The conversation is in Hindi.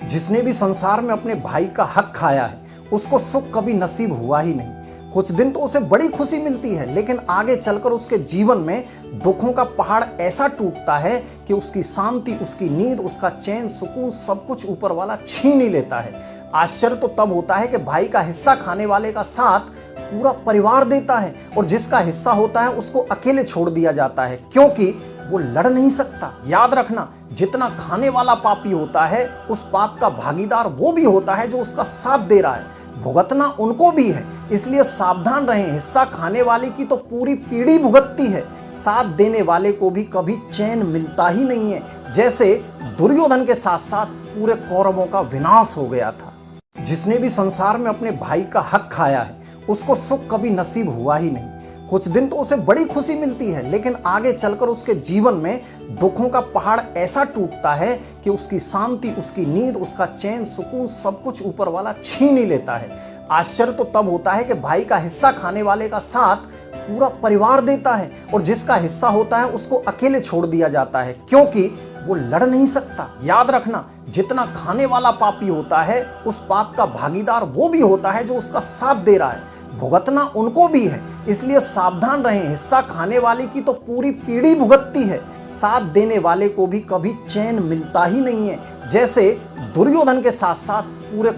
जिसने भी संसार में अपने भाई का हक खाया है उसको सुख कभी नसीब हुआ ही नहीं। कुछ दिन तो उसे बड़ी खुशी मिलती है, लेकिन आगे चलकर उसके जीवन में दुखों का पहाड़ ऐसा टूटता है कि उसकी शांति, उसकी नींद, उसका चैन, सुकून सब कुछ ऊपर वाला छीन ही लेता है। आश्चर्य तो तब होता है कि भाई का हिस्सा खाने वाले का साथ पूरा परिवार देता है और जिसका हिस्सा होता है उसको अकेले छोड़ दिया जाता है, क्योंकि वो लड़ नहीं सकता। याद रखना, जितना खाने वाला पापी होता है उस पाप का भागीदार वो भी होता है जो उसका साथ दे रहा है। भुगतना उनको भी है, इसलिए सावधान रहें। हिस्सा खाने वाले की तो पूरी पीढ़ी भुगतती है, साथ देने वाले को भी कभी चैन मिलता ही नहीं है। जैसे दुर्योधन के साथ साथ पूरे कौरवों का विनाश हो गया था। जिसने भी संसार में अपने भाई का हक खाया है उसको सुख कभी नसीब हुआ ही नहीं। कुछ दिन तो उसे बड़ी खुशी मिलती है, लेकिन आगे चलकर उसके जीवन में दुखों का पहाड़ ऐसा टूटता है कि उसकी शांति, उसकी नींद, उसका चैन, सुकून सब कुछ ऊपर वाला छीन ही लेता है। आश्चर्य तो तब होता है कि भाई का हिस्सा खाने वाले का साथ पूरा परिवार देता है और जिसका हिस्सा होता है उसको अकेले छोड़ दिया जाता है, क्योंकि वो लड़ नहीं सकता। याद रखना, जितना खाने वाला पापी होता है उस पाप का भागीदार वो भी होता है जो उसका साथ दे रहा है। भुगतना उनको भी है, इसलिए सावधान रहें। हिस्सा खाने वाले की तो पूरी पीढ़ी भुगतती है, साथ देने वाले को भी कभी चैन मिलता ही नहीं है। जैसे दुर्योधन के साथ साथ पूरे